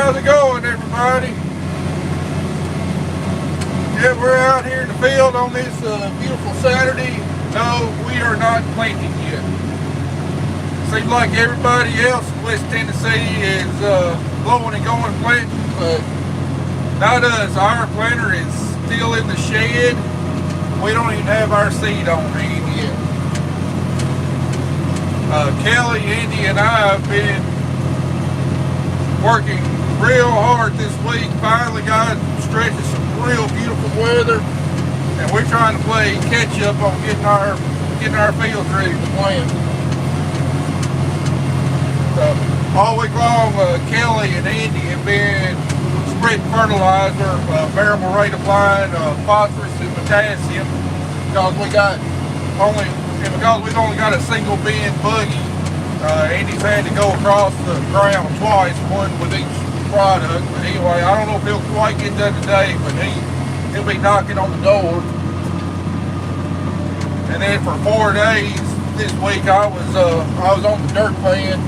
How's it going, everybody? Yeah, we're out here in the field on this beautiful Saturday. No, we are not planting yet. Seems like everybody else in West Tennessee is blowing and going planting, but not us. Our planter is still in the shed. We don't even have our seed on hand yet. Kelly, Andy, and I have been working real hard this week. Finally got stretches some real beautiful weather, and we're trying to play catch up on getting our fields ready to plant. All week long, Kelly and Andy have been spreading fertilizer, variable rate applying phosphorus and potassium because we've only got a single bin buggy. Andy's had to go across the ground twice, one with each product. But anyway, I don't know if he'll quite get done today, but he'll be knocking on the door. And then for 4 days this week, I was on the dirt pan,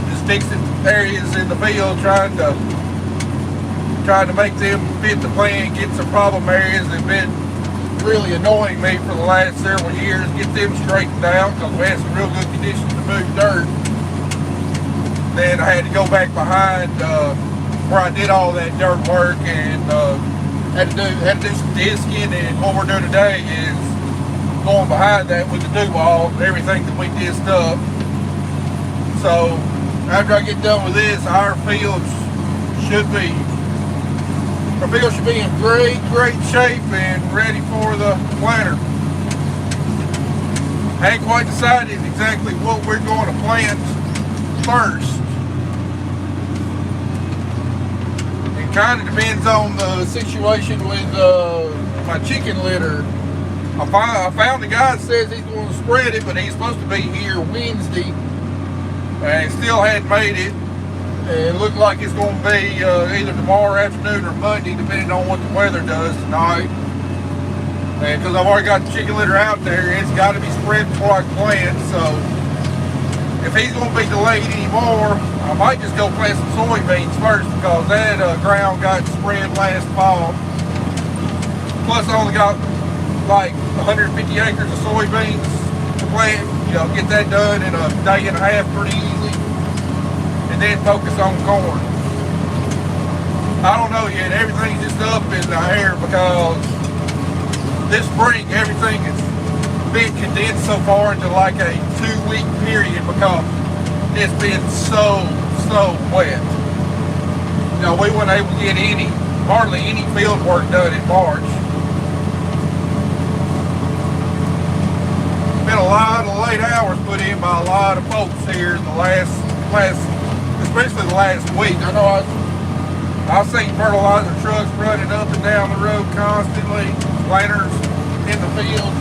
just fixing areas in the field, trying to make them fit the plan, get some problem areas that have been really annoying me for the last several years, get them straightened out because we had some real good conditions to move dirt. Then I had to go back behind where I did all that dirt work and had to do some disking, and what we're doing today is going behind that with the do-ball, everything that we disced up. So after I get done with this, our fields should be in great shape and ready for the planter. I ain't quite decided exactly what we're going to plant first. It kind of depends on the situation with my chicken litter. I found the guy that says he's going to spread it, but he's supposed to be here Wednesday and still hadn't made it. It looked like it's going to be either tomorrow afternoon or Monday, depending on what the weather does tonight. And because I've already got the chicken litter out there, it's got to be spread before I can plant. So if he's going to be delayed anymore, I might just go plant some soybeans first because that ground got spread last fall. Plus I only got like 150 acres of soybeans to plant. Get that done in a day and a half pretty easy. And then focus on corn. I don't know yet. Everything's just up in the air because this spring everything has been condensed so far into like a 2-week period because it's been so wet. We weren't able to get hardly any field work done in March. Been a lot of late hours put in by a lot of folks here in the last especially the last week. I know I've seen fertilizer trucks running up and down the road constantly, planters in the field.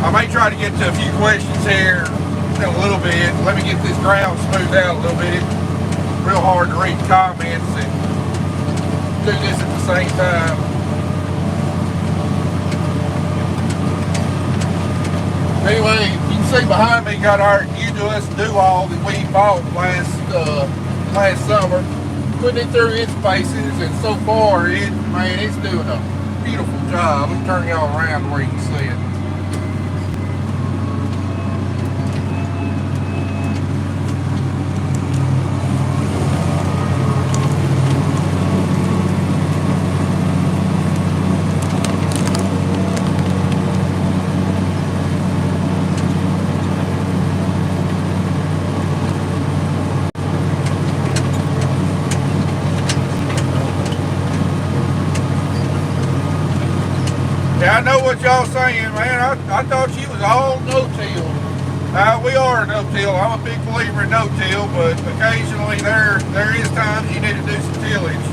I may try to get to a few questions here in a little bit. Let me get this ground smoothed out a little bit. It's real hard to read comments and do this at the same time. Anyway, you can see behind me got our U2S do-all that we bought last summer. Putting it through its paces, and so far it's doing a beautiful job. Let me turn y'all around where you can see it. I know what y'all saying, man. I thought you was all no-till. We are no-till. I'm a big believer in no-till, but occasionally there is times you need to do some tillage.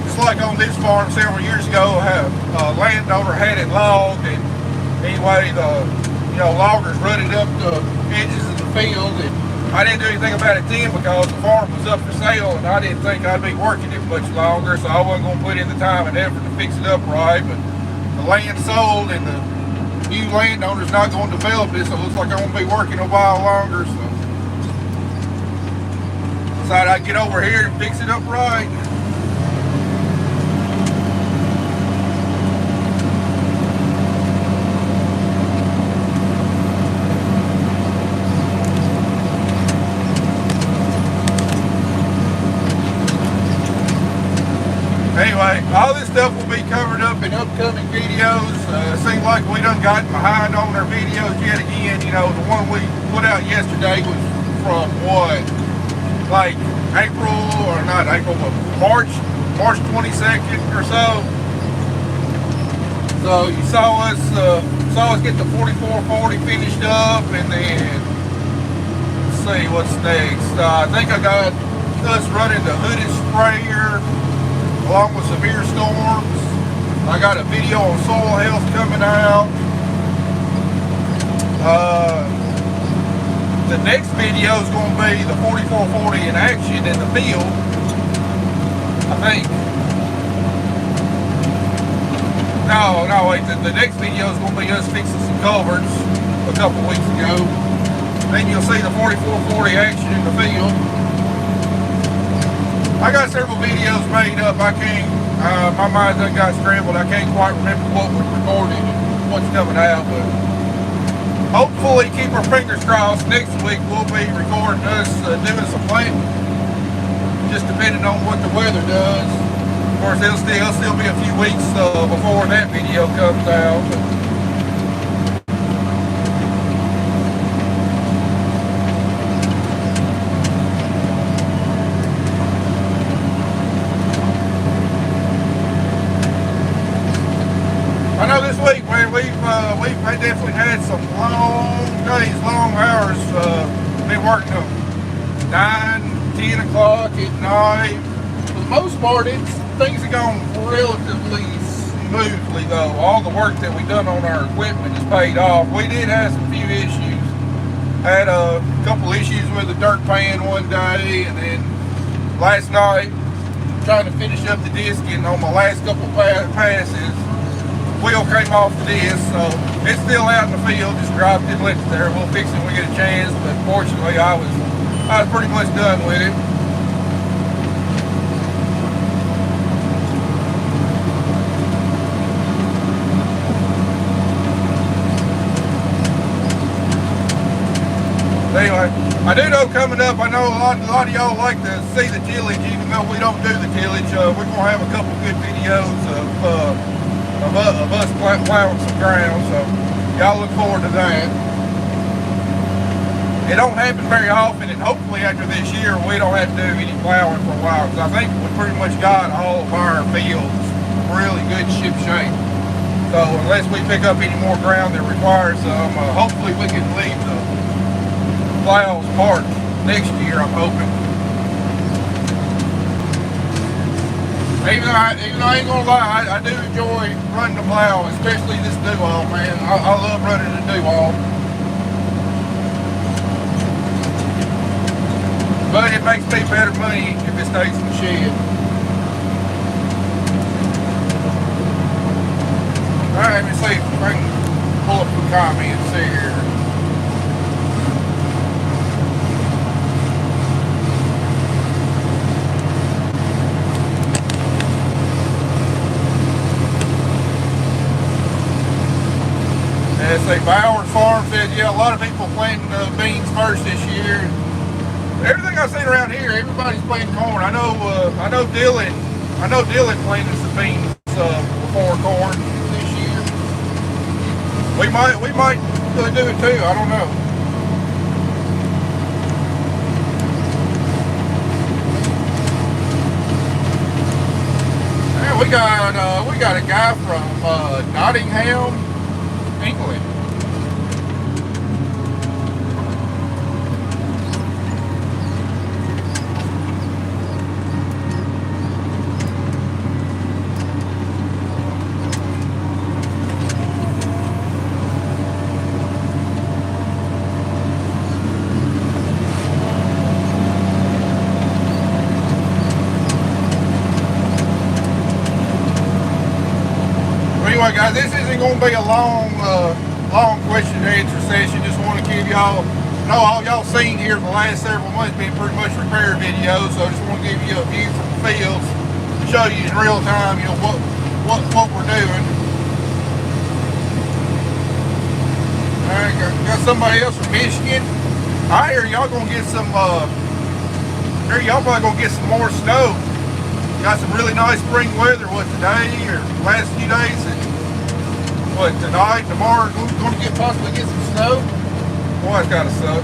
Just like on this farm several years ago, a landowner had it logged, and anyway, the loggers rutted up the edges of the field, and I didn't do anything about it then because the farm was up for sale, and I didn't think I'd be working it much longer, so I wasn't going to put in the time and effort to fix it up right. But the land sold, and new landowner's not going to develop this, so it looks like I'm going to be working a while longer. So decided I'd get over here and fix it up right. Anyway, all this stuff will be covered up in upcoming videos. Seems like we done gotten behind on our videos yet again. You know, the one we put out yesterday was from what? Like April, or not April, but March 22nd or so. So you saw us get the 4440 finished up, and then let's see what's next. I think I got us running the hooded sprayer along with severe storms. I got a video on soil health coming out. The next video is going to be the 4440 in action in the field, I think. No, wait, the next video is going to be us fixing some culverts a couple weeks ago. Then you'll see the 4440 action in the field. I got several videos made up. I can't, my mind done got scrambled. I can't quite remember what was recorded and what's coming out, but hopefully, keep our fingers crossed, next week we'll be recording us doing some planting, just depending on what the weather does. Of course, it'll still be a few weeks before that video comes out. I know this week, man, we've definitely had some long days, long hours. Been working till 9, 10 o'clock at night. For the most part, things have gone relatively smoothly, though. All the work that we done on our equipment is paid off. We did have some few issues. Had a couple issues with the dirt pan one day, and then last night, trying to finish up the discing on my last couple passes. Wheel came off the disc, so it's still out in the field, just dropped it, left it there. We'll fix it when we get a chance, but fortunately I was pretty much done with it. Anyway, I do know coming up, I know a lot of y'all like to see the tillage, even though we don't do the tillage. We're going to have a couple good videos of us plowing some ground, so y'all look forward to that. It don't happen very often, and hopefully after this year we don't have to do any plowing for a while, because I think we pretty much got all of our fields really good ship shape. So unless we pick up any more ground that requires some, hopefully we can leave the plows parked next year, I'm hoping. Even though I ain't gonna lie, I do enjoy running the plow, especially this do-all, man. I love running the do-all. But it makes me better money if it stays in the shed. Alright, let me see if I can pull up some comments here. Let's see, Bowers Farm said, yeah, a lot of people planting beans first this year. Everything I've seen around here, everybody's planting corn. I know Dylan planted some beans before corn this year. We might do it too. I don't know. Yeah, we got a guy from Nottingham, England. Anyway, guys, this isn't going to be a long long question and answer session. Just want to give y'all, know all y'all seen here the last several months been pretty much repair videos. So I just want to give you a view from the fields, show you in real time, you know, what we're doing. All right, got somebody else from Michigan. I hear y'all gonna get some. Y'all probably gonna get some more snow. Got some really nice spring weather. What, today or last few days? And what, tonight, tomorrow? We're gonna possibly get some snow. Boy, it's gotta suck.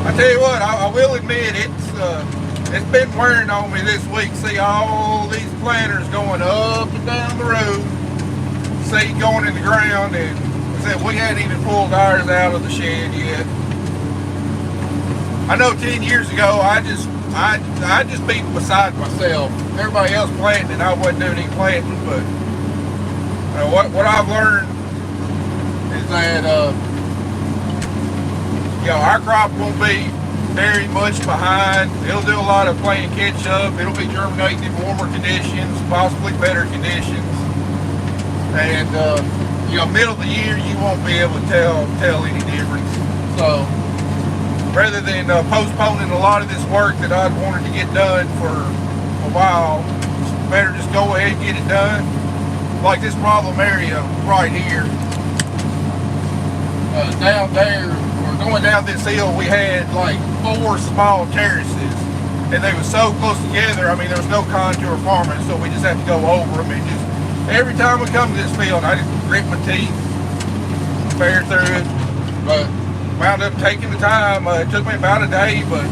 I tell you what, I will admit it's been wearing on me this week. See all these planters going up and down the road. See going in the ground, and I said we hadn't even pulled ours out of the shed yet. I know 10 years ago I just be beside myself. Everybody else planting and I wasn't doing any planting, but what I've learned is that you know, our crop won't be very much behind. It'll do a lot of playing catch up. It'll be germinating in warmer conditions, possibly better conditions. And you know, middle of the year you won't be able to tell any difference. So rather than postponing a lot of this work that I'd wanted to get done for a while, it's better just go ahead and get it done. Like this problem area right here, down there, going down this hill, we had like 4 small terraces, and they were so close together. I mean, there was no contour farming, so we just had to go over them. And just every time we come to this field, I just grit my teeth, bear through it. But wound up taking the time. It took me about a day, but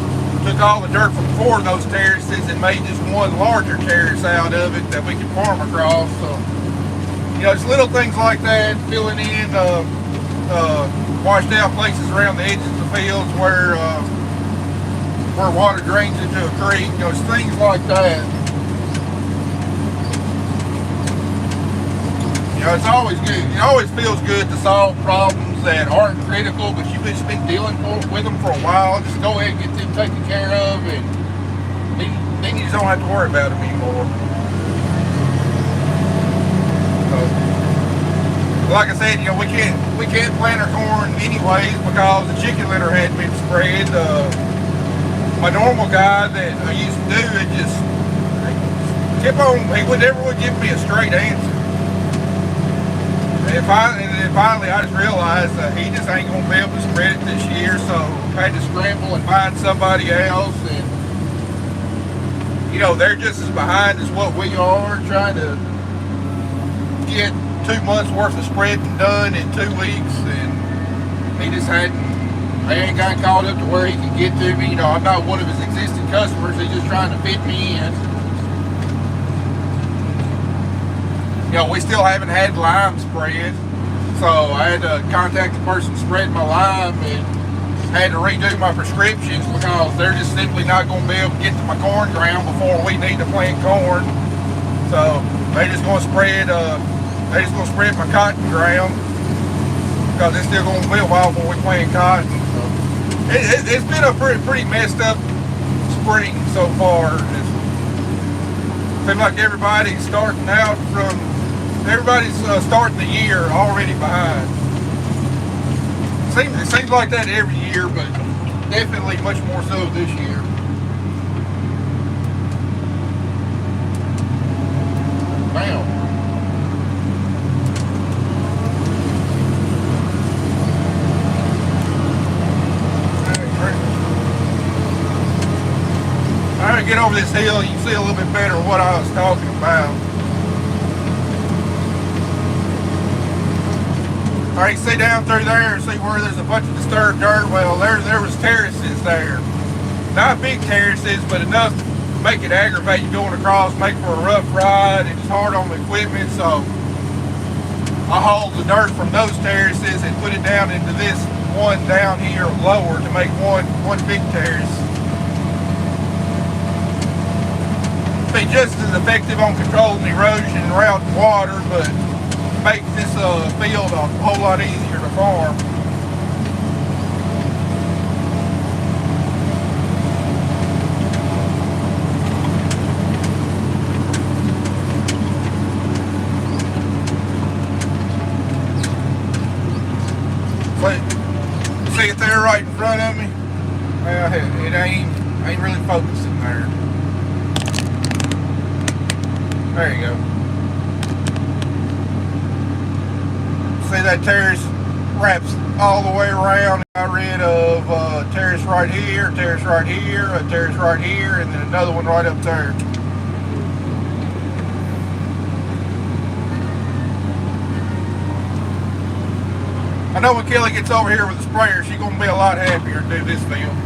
took all the dirt from 4 of those terraces and made just one larger terrace out of it that we could farm across. So, you know, it's little things like that, filling in washed out places around the edges of the fields where water drains into a creek. You know, it's things like that. You know, it's always good. It always feels good to solve problems that aren't critical, but you've just been dealing with them for a while. Just go ahead and get them taken care of, and then you just don't have to worry about them anymore. Like I said, you know, we can't plant our corn anyways because the chicken litter hadn't been spread. My normal guy that I used to do it just kept on. He never would give me a straight answer. And finally, I just realized that he just ain't gonna be able to spread it this year. So I had to scramble and find somebody else. And you know, they're just as behind as what we are, trying to get 2 months worth of spreading done in 2 weeks, and he just ain't got caught up to where he can get to me. You know, I'm not one of his existing customers. He's just trying to fit me in. You know, we still haven't had lime spread, so I had to contact the person spreading my lime and had to redo my prescriptions because they're just simply not going to be able to get to my corn ground before we need to plant corn. So they just going to spread my cotton ground because it's still going to be a while before we plant cotton. So it's been a pretty messed up spring so far. It seems like everybody's starting the year already behind. It seems like that every year, but definitely much more so this year. Bam. Alright, get over this hill, you can see a little bit better what I was talking about. Alright, see down through there and see where there's a bunch of disturbed dirt. Well, there was terraces there. Not big terraces, but enough to make it aggravating going across, make for a rough ride, and it's hard on the equipment. So I hauled the dirt from those terraces and put it down into this one down here lower to make one big terrace. Be just as effective on controlling erosion and routing water, but makes this field a whole lot easier to farm. There you go. See that terrace wraps all the way around. Got rid of a terrace right here, a terrace right here, a terrace right here, and then another one right up there. I know when Kelly gets over here with the sprayer, she's going to be a lot happier to do this field.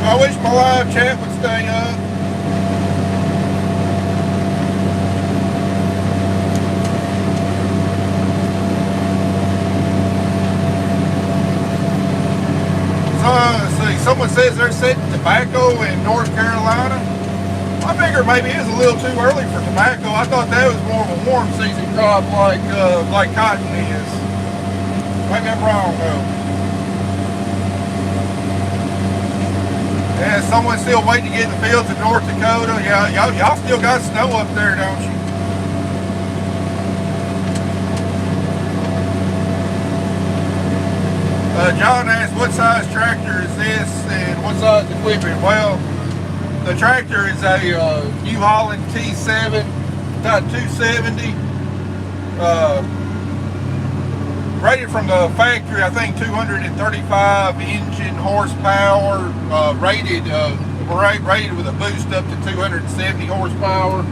I wish my live chat would stay up. Let's see, someone says they're setting tobacco in North Carolina. I figure maybe it's a little too early for tobacco. I thought that was more of a warm season crop like cotton is. Maybe I'm wrong though. Yeah, someone's still waiting to get in the fields in North Dakota. Yeah, y'all still got snow up there, don't you? John asked, what size tractor is this and what size equipment? Well, the tractor is a New Holland T7, got 270. Rated from the factory, I think 235 engine horsepower. Rated with a boost up to 270 horsepower.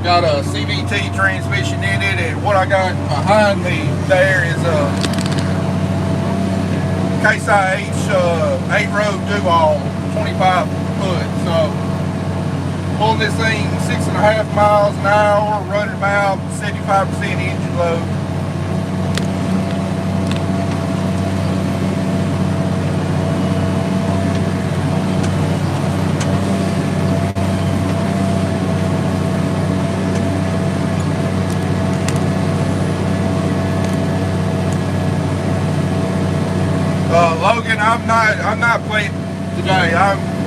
Got a CVT transmission in it, and what I got behind me there is a Case IH 8-row Dual 25 foot. So pulling this thing 6.5 miles an hour, running about 75% engine load. Logan, I'm not playing today.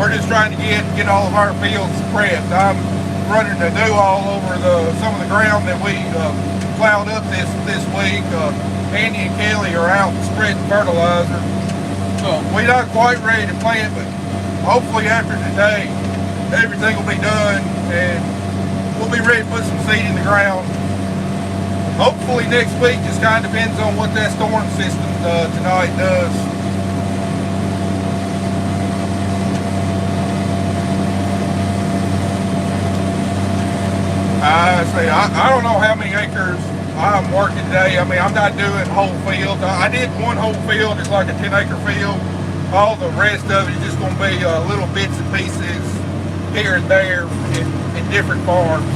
We're just trying to get all of our fields prepped. I'm running the Dual over some of the ground that we plowed up this week. Andy and Kelly are out spreading fertilizer. So we're not quite ready to plant, but hopefully after today, everything will be done and we'll be ready to put some seed in the ground. Hopefully next week. Just kind of depends on what that storm system tonight does. I don't know how many acres I'm working today. I mean, I'm not doing whole fields. I did one whole field. It's like a 10-acre field. All the rest of it is just going to be little bits and pieces here and there in different farms.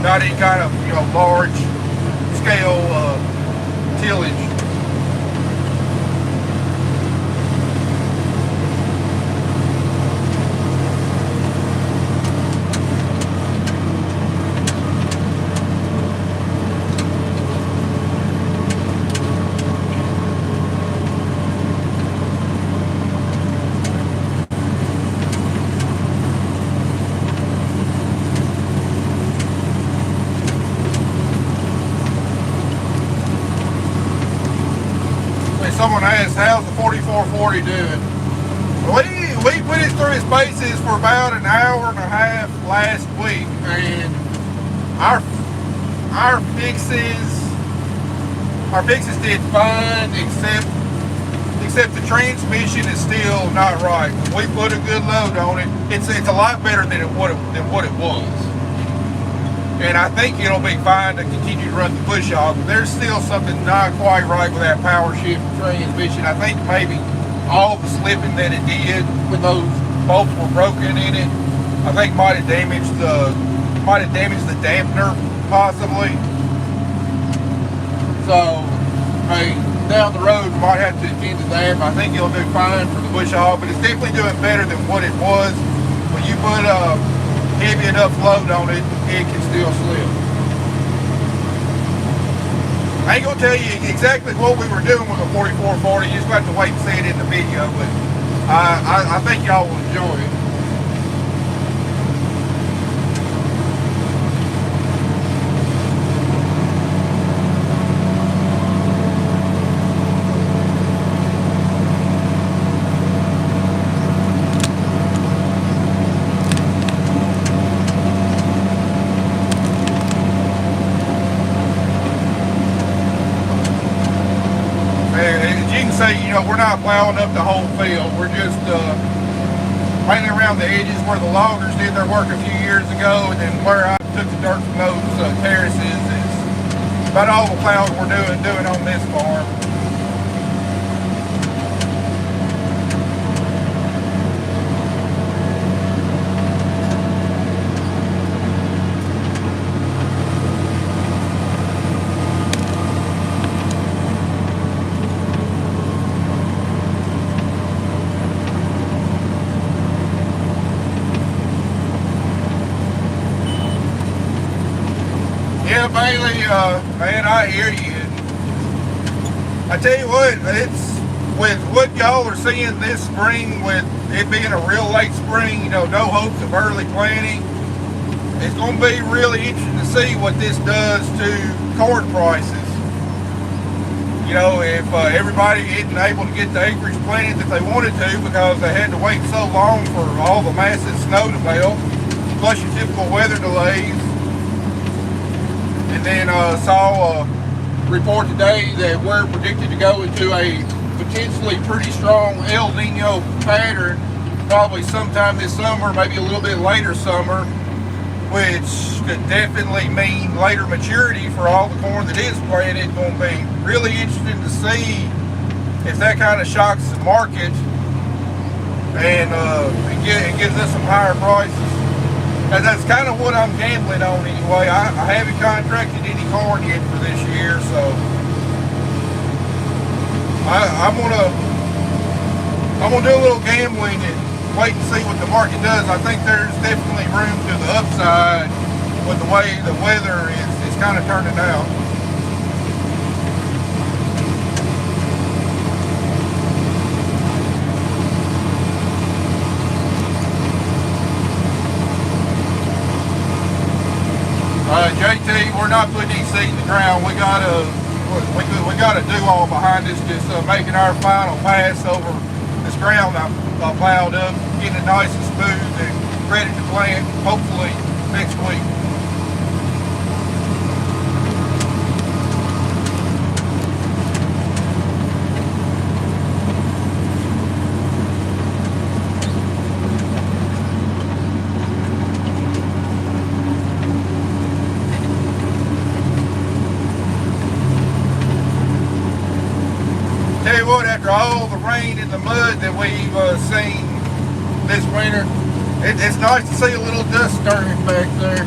Not any kind of large scale tillage. Someone asked, how's the 4440 doing? We put it through its paces for about an hour and a half last week, and our fixes did fine, except the transmission is still not right. When we put a good load on it, it's a lot better than what it was. And I think it'll be fine to continue to run the push off. There's still something not quite right with that power shift transmission. I think maybe all the slipping that it did when those bolts were broken in it, I think might have damaged the dampener possibly. So, hey, down the road might have to attend to that. But I think it'll do fine for the push off, but it's definitely doing better than what it was when you put heavy enough load on it, it can still slip. I ain't gonna tell you exactly what we were doing with the 4440. You just have to wait and see it in the video, but I think y'all will enjoy it. we're not plowing up the whole field. We're just mainly around the edges where the loggers did their work a few years ago, and then where I took the dirt from those terraces is about all the plowing we're doing on this farm. Yeah, Bailey, man, I hear you. I tell you what, it's with what y'all are seeing this spring, with it being a real late spring, no hopes of early planting. It's going to be really interesting to see what this does to corn prices. If everybody isn't able to get the acreage planted that they wanted to because they had to wait so long for all the massive snow to melt, plus your typical weather delays. And then saw a report today that we're predicted to go into a potentially pretty strong El Nino pattern, probably sometime this summer, maybe a little bit later summer, which could definitely mean later maturity for all the corn that is planted. It's going to be really interesting to see if that kind of shocks the market and it gives us some higher prices. And that's kind of what I'm gambling on anyway. I haven't contracted any corn yet for this year, so I'm gonna do a little gambling and wait and see what the market does. I think there's definitely room to the upside with the way the weather is kind of turning out. JT, we're not putting any seed in the ground. We gotta do all behind us, just making our final pass over this ground I plowed up, getting it nice and smooth and ready to plant, hopefully next week. Tell you what, after all the rain and the mud that we've seen this winter, it's nice to see a little dust stirring back there.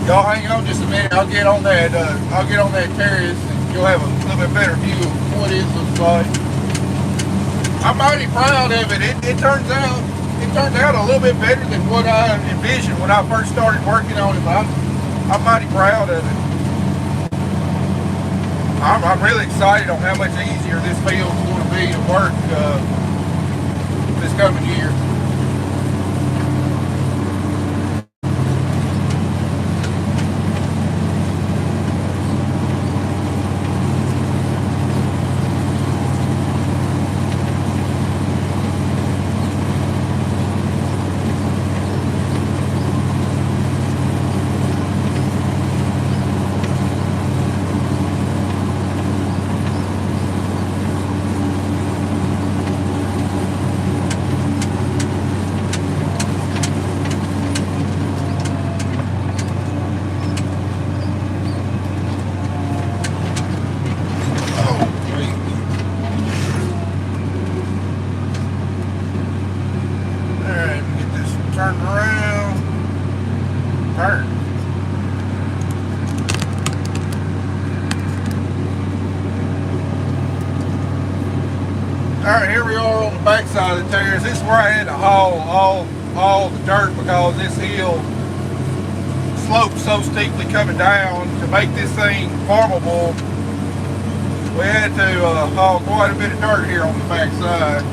Y'all hang on just a minute. I'll get on that terrace, and you'll have a little bit better view of what it looks like. I'm mighty proud of it. It turned out a little bit better than what I envisioned when I first started working on it, but I'm mighty proud of it. I'm really excited on how much easier this field is going to be to work this coming year. Turn around, turn. All right, here we are on the back side of the terrace. This is where I had to haul all the dirt because this hill slopes so steeply coming down. To make this thing farmable, we had to haul quite a bit of dirt here on the back side.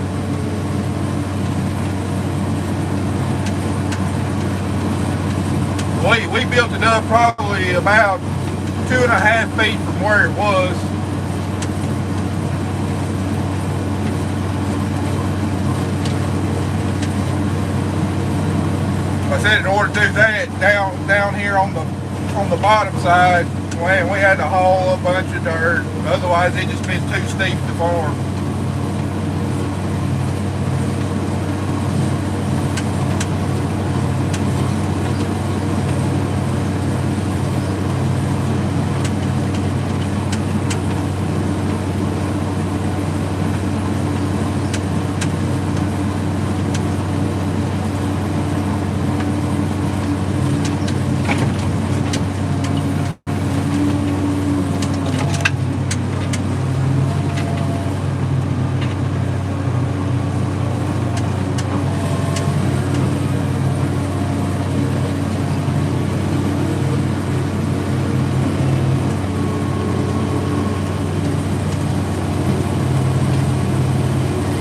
We built it up probably about 2.5 feet from where it was. Like I said in order to do that down here on the bottom side, we had to haul a bunch of dirt. Otherwise, it just been too steep to farm.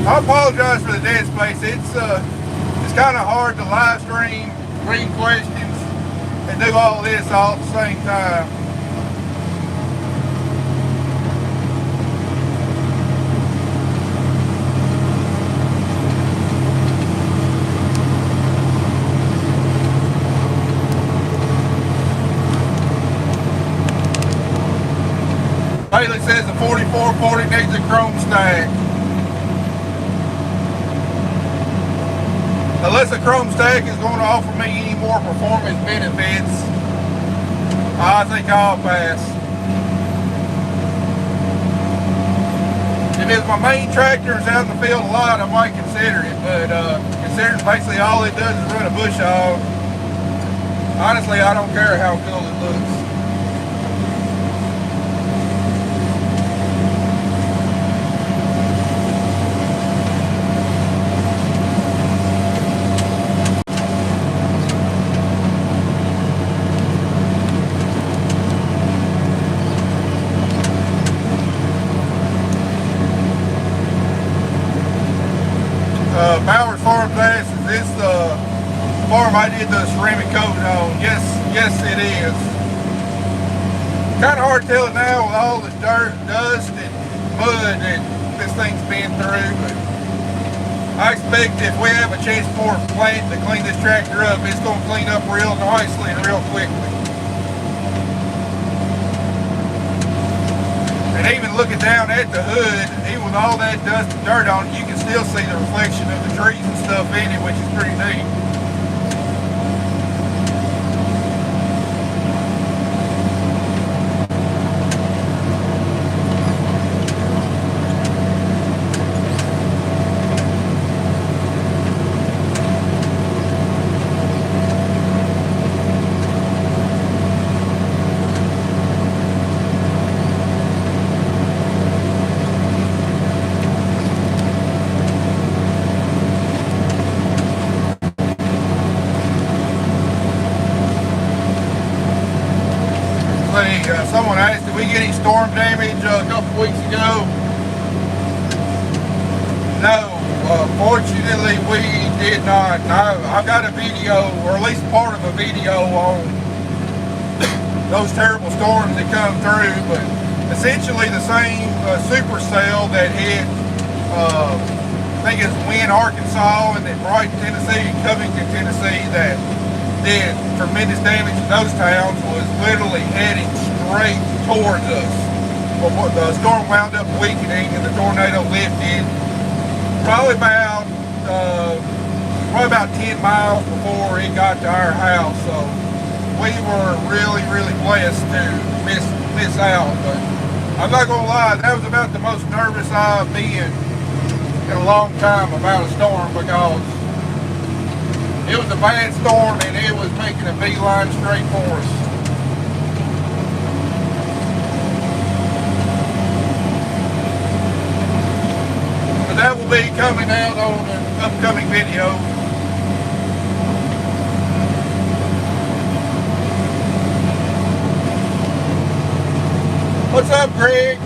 I apologize for the dead space. It's kind of hard to live stream, read questions, and do all this all at the same time. Bailey says the 4440 needs a chrome stack. Unless a chrome stack is going to offer me any more performance benefits, I think I'll pass. If it's my main tractor is out in the field a lot, I might consider it, but considering basically all it does is run a bush hog, honestly, I don't care how cool it looks. Bowers Farm Glass, is this the farm I did the ceramic coating on? Yes, it is. Kind of hard to tell it now with all the dirt, dust, and mud that this thing's been through, but I expect if we have a chance for a plant to clean this tractor up, it's going to clean up real nicely and real quickly. And even looking down at the hood, even with all that dust and dirt on it, you can still see the reflection of the trees and stuff in it, which is pretty neat. Someone asked, did we get any storm damage a couple weeks ago? No, fortunately we did not. I got a video, or at least part of a video on those terrible storms that come through, but essentially the same supercell that hit, I think it's Wynne, Arkansas, and then Brighton, Tennessee, and Covington, Tennessee, that did tremendous damage to those towns, was literally heading straight towards us. Well, the storm wound up weakening and the tornado lifted probably about 10 miles before it got to our house. So we were really blessed to miss out. But I'm not gonna lie, that was about the most nervous I've been in a long time about a storm, because it was a bad storm and it was making a beeline straight for us. But that will be coming out on an upcoming video. What's up, Greg?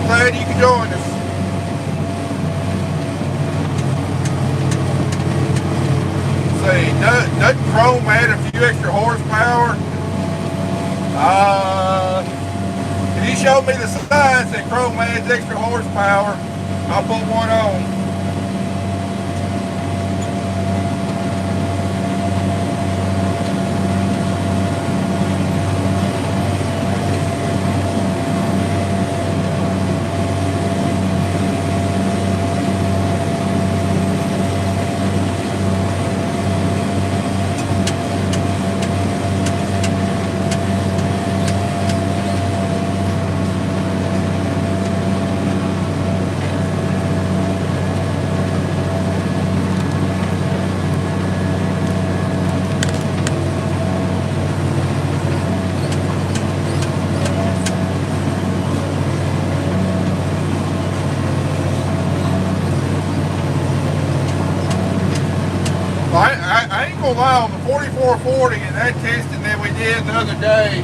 Glad you can join us. Doesn't Chrome add a few extra horsepower? If you show me the signs that Chrome adds extra horsepower, I'll put one on. gonna lie, on the 4440 and that testing that we did the other day,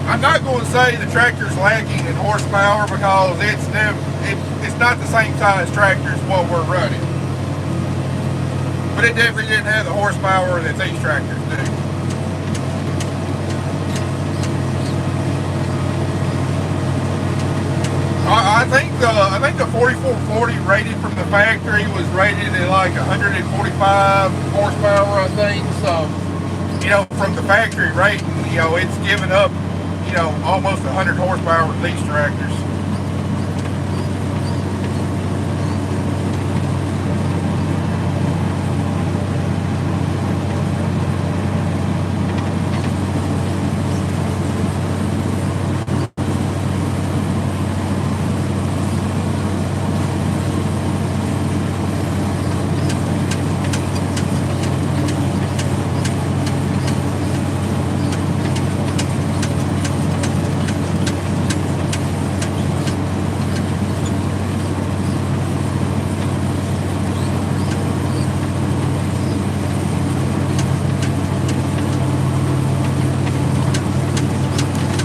I'm not going to say the tractor's lacking in horsepower because it's not the same size tractor as what we're running. But it definitely didn't have the horsepower that these tractors do. I think the 4440 rated from the factory was rated at like 145 horsepower, I think. So, from the factory rating, it's given up, almost 100 horsepower with these tractors.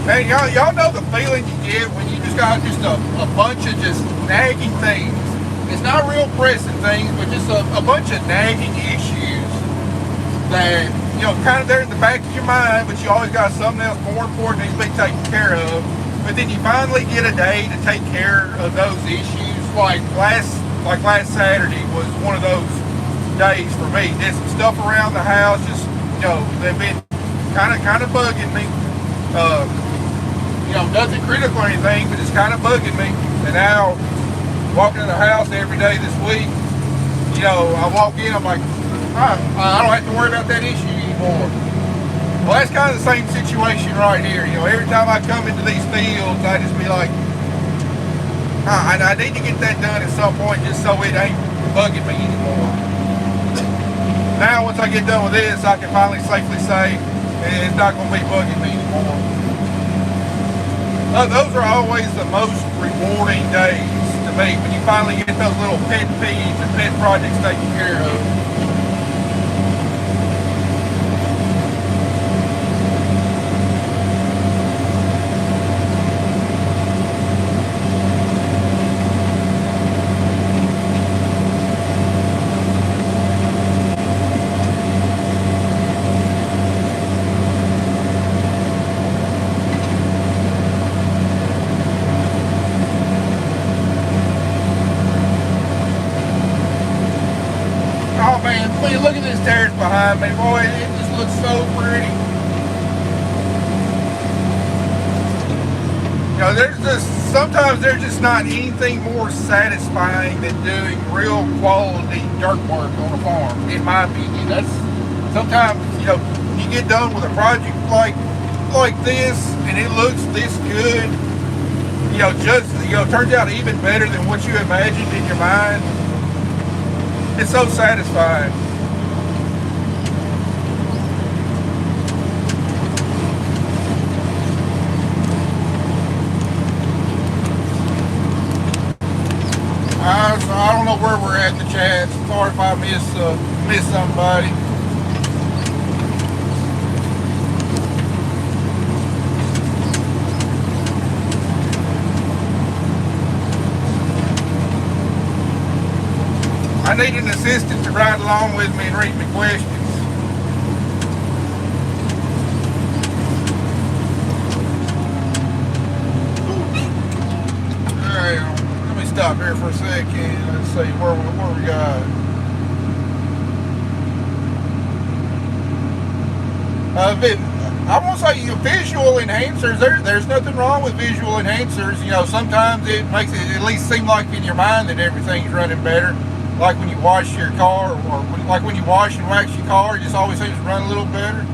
Hey, y'all know the feeling you get when you just got a bunch of just nagging things. It's not real pressing things, but just a bunch of nagging issues that, kind of there in the back of your mind, but you always got something else more important that needs to be taken care of. But then you finally get a day to take care of those issues. Like last Saturday was one of those days for me. Did some stuff around the house, just, they've been kind of bugging me. Nothing critical or anything, but it's kind of bugging me. And now, walking in the house every day this week, I walk in, I'm like, I don't have to worry about that issue anymore. Well, that's kind of the same situation right here. Every time I come into these fields, I just be like, I need to get that done at some point just so it ain't bugging me anymore. Now, once I get done with this, I can finally safely say it's not going to be bugging me anymore. Those are always the most rewarding days to me, when you finally get those little pet peeves and pet projects taken care of. Look at this terrace behind me, boy, it just looks so pretty. Sometimes there's just not anything more satisfying than doing real quality dirt work on a farm, in my opinion. Sometimes, you get done with a project like this, and it looks this good, turns out even better than what you imagined in your mind. It's so satisfying. I don't know where we're at in the chat. Sorry if I miss somebody. I need an assistant to ride along with me and read me questions. Alright, let me stop here for a second. Let's see where we got. I won't say visual enhancers. There's nothing wrong with visual enhancers. Sometimes it makes it at least seem like in your mind that everything's running better. Like when you wash your car, or when you wash and wax your car, it just always seems to run a little better.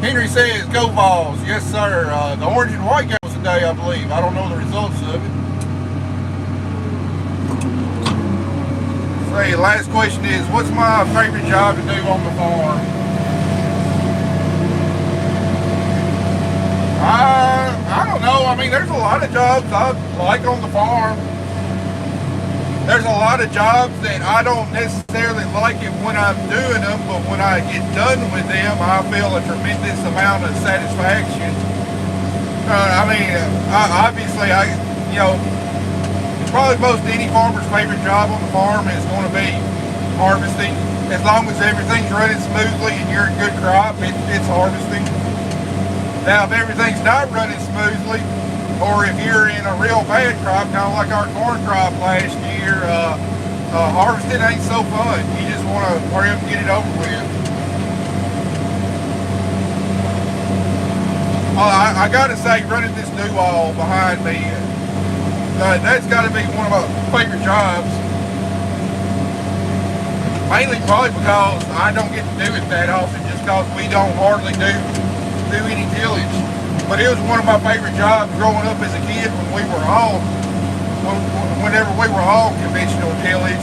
Henry says, go Vols. Yes, sir. The orange and white game was today, I believe. I don't know the results of it. Say, last question is, what's my favorite job to do on the farm? I don't know. I mean, there's a lot of jobs I like on the farm. there's a lot of jobs that I don't necessarily like it when I'm doing them, but when I get done with them, I feel a tremendous amount of satisfaction. I mean, obviously, you know, probably most any farmer's favorite job on the farm is going to be harvesting. As long as everything's running smoothly and you're in good crop, it's harvesting. Now, if everything's not running smoothly, or if you're in a real bad crop, kind of like our corn crop last year, harvesting ain't so fun. You just want to hurry up and get it over with. I gotta say, running this new wall behind me, that's gotta be one of my favorite jobs. Mainly probably because I don't get to do it that often, just because we don't hardly do any tillage. But it was one of my favorite jobs growing up as a kid when we were all, whenever we were all conventional tillage.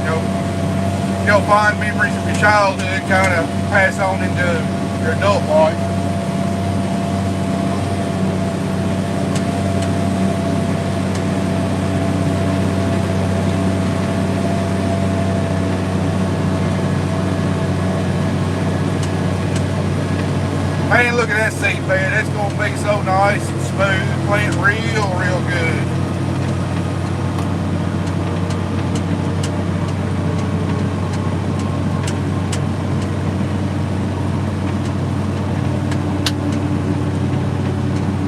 You know, fond memories of your childhood kind of pass on into your adult life. Man, look at that seed bed. That's going to be so nice and smooth. Plant real good.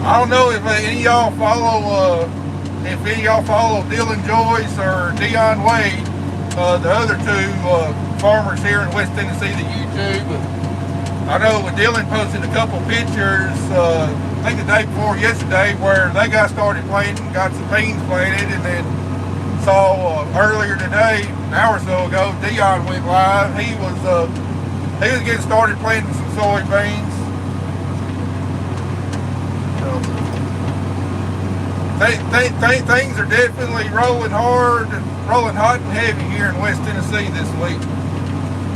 I don't know if any of y'all follow, Dylan Joyce or Dion Wade, the other two farmers here in West Tennessee that YouTube. I know Dylan posted a couple pictures, I think the day before yesterday, where they got started planting, got some beans planted, and then saw earlier today, an hour or so ago, Dion went live. He was getting started planting some soybeans. Things are definitely rolling hot and heavy here in West Tennessee this week.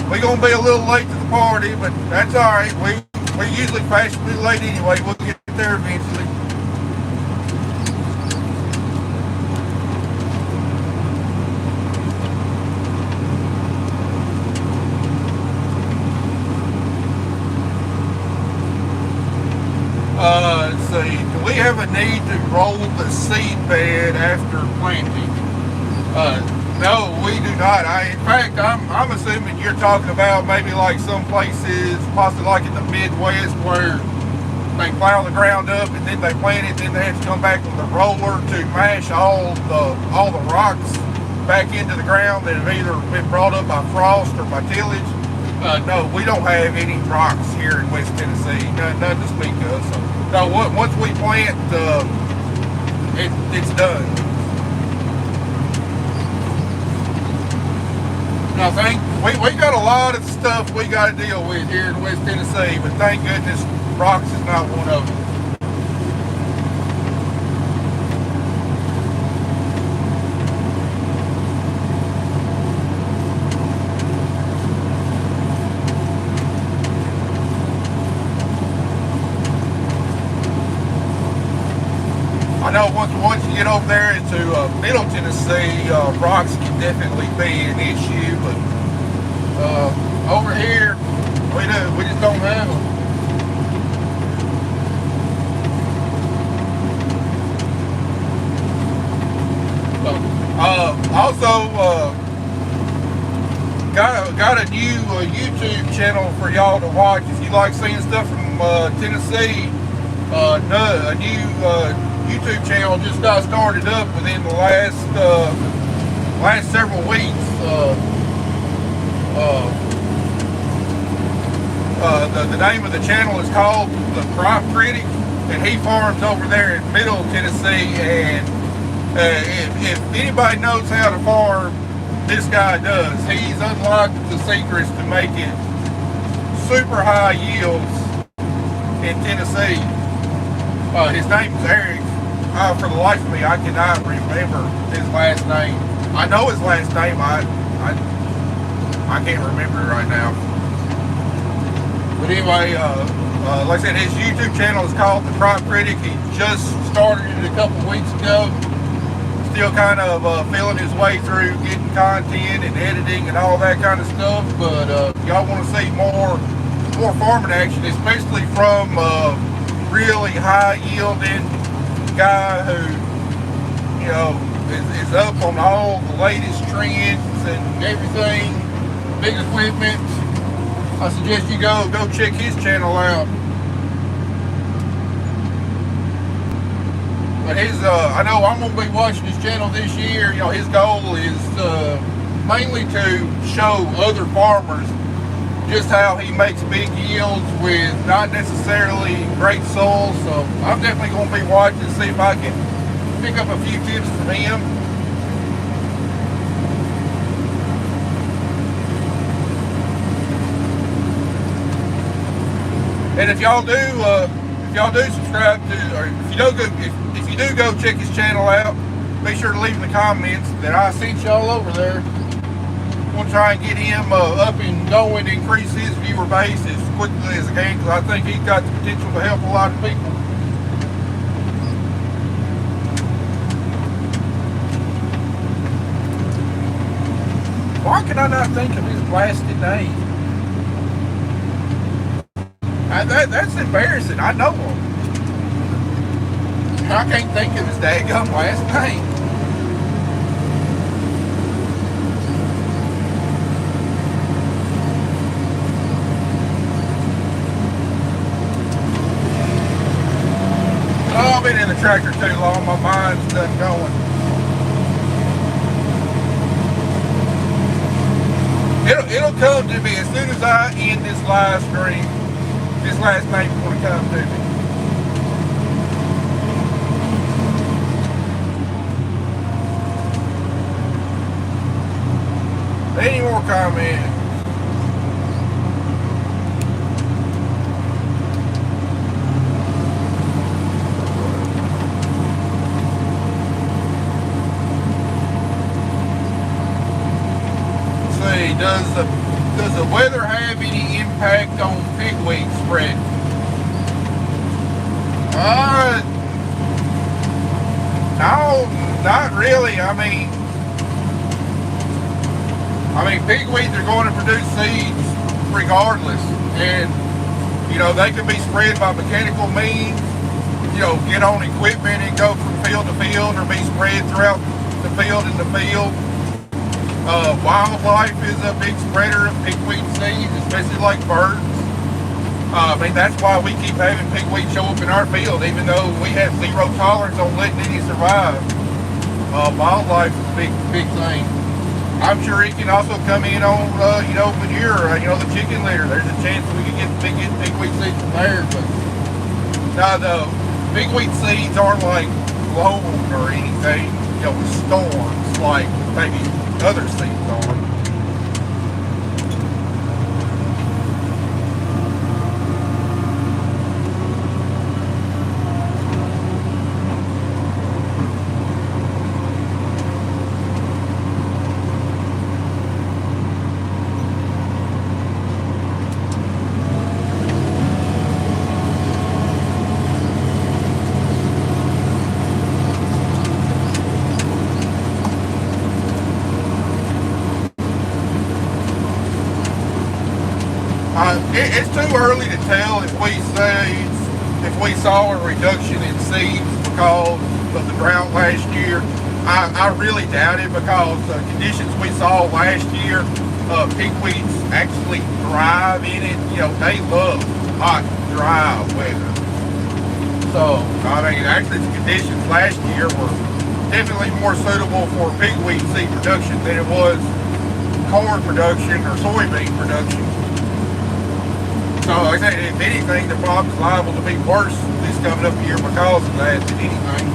We're going to be a little late to the party, but that's all right. We're usually fashionably late anyway. We'll get there eventually. Let's see. Do we have a need to roll the seed bed after planting? No, we do not. In fact, I'm assuming you're talking about maybe like some places, possibly like in the Midwest, where they plow the ground up and then they plant it, then they have to come back with a roller to mash all the rocks back into the ground that have either been brought up by frost or by tillage. No, we don't have any rocks here in West Tennessee, none to speak of. So, no, once we plant, it's done. I think we got a lot of stuff we got to deal with here in West Tennessee, but thank goodness rocks is not one of them. I know once you get over there into Middle Tennessee, rocks can definitely be an issue, but over here we just don't have them. Also, got a new YouTube channel for y'all to watch if you like seeing stuff from Tennessee. A new YouTube channel just got started up within the last several weeks. The name of the channel is called The Crop Critic, and he farms over there in Middle Tennessee. And if anybody knows how to farm, this guy does. He's unlocked the secrets to making super high yields in Tennessee. His name is Eric. For the life of me, I cannot remember his last name. I know his last name. I can't remember it right now. But anyway, like I said, his YouTube channel is called The Crop Critic. He just started it a couple weeks ago. still kind of feeling his way through getting content and editing and all that kind of stuff. But y'all want to see more farming action, especially from really high yielding guy who, you know, is up on all the latest trends and everything, big equipment. I suggest you go check his channel out. But I know I'm gonna be watching his channel this year. You know, his goal is mainly to show other farmers just how he makes big yields with not necessarily great soil. So I'm definitely gonna be watching to see if I can pick up a few tips from him. And if y'all do subscribe to, or if you do go check his channel out, be sure to leave in the comments that I sent y'all over there. I'm gonna try and get him up and going, to increase his viewer base as quickly as I can, because I think he's got the potential to help a lot of people. Why can I not think of his blasted name? That's embarrassing. I know him. I can't think of his daggum last name. Oh, I've been in the tractor too long. My mind's done going. It'll come to me as soon as I end this live stream. His last name's going to come to me. Any more comments? Let's see, does the weather have any impact on pigweed spread? No, not really. I mean, pigweeds are going to produce seeds regardless, and you know they can be spread by mechanical means. You know, get on equipment and go from field to field, or be spread throughout the field in the field. Wildlife is a big spreader of pigweed seeds, especially like birds. I mean, that's why we keep having pigweed show up in our field, even though we have zero tolerance on letting any survive. Wildlife is a big thing. I'm sure it can also come in on, you know, manure, you know, the chicken litter. There's a chance we could get pigweed seeds from there, but no, the pigweed seeds aren't like blown or anything, you know, with storms like maybe other seeds are. It's too early to tell if we saw a reduction in seeds because of the drought last year. I really doubt it, because the conditions we saw last year, pigweeds actually thrive in it. You know, they love hot, dry weather. So, I mean, actually the conditions last year were definitely more suitable for pigweed seed production than it was corn production or soybean production. So like I said, if anything, the problem's liable to be worse this coming up year because of that than anything.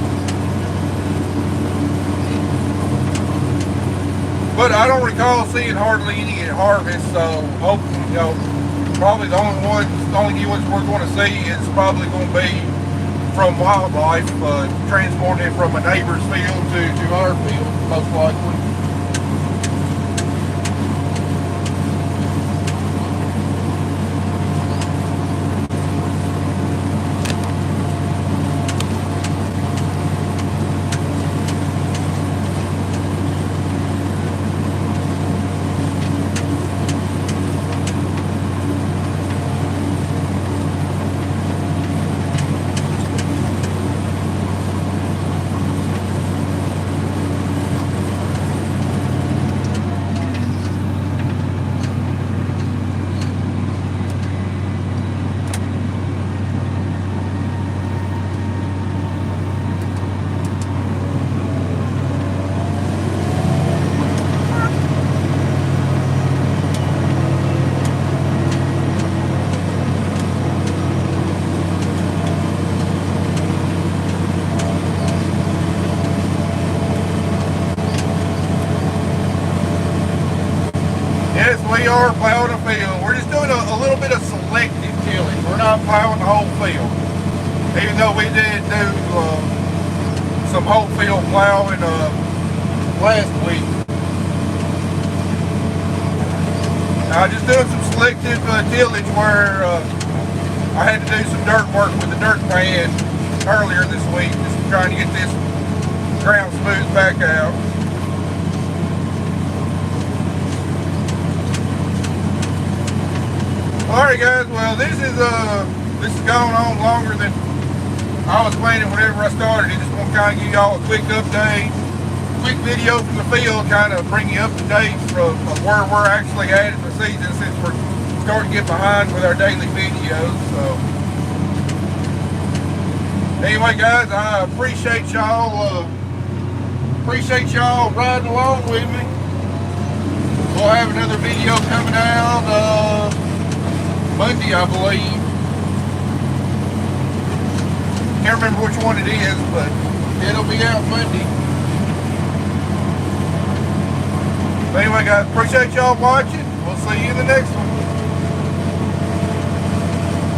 But I don't recall seeing hardly any at harvest, so hopefully, you know, probably the only new ones we're going to see is probably going to be from wildlife, transporting it from a neighbor's field to our field, most likely. we are plowing a field. We're just doing a little bit of selective tillage. We're not plowing the whole field. Even though we did do some whole field plowing last week. Just doing some selective tillage where I had to do some dirt work with the dirt pan earlier this week, just trying to get this ground smooth back out. Alright guys, well this is going on longer than I was planning whenever I started. I just want to kind of give y'all a quick update, quick video from the field, kind of bring you up to date from where we're actually at in the season, since we're starting to get behind with our daily videos. So anyway guys, I appreciate y'all riding along with me. We'll have another video coming out Monday, I believe. Can't remember which one it is, but it'll be out Monday. But anyway guys, appreciate y'all watching. We'll see you in the next one.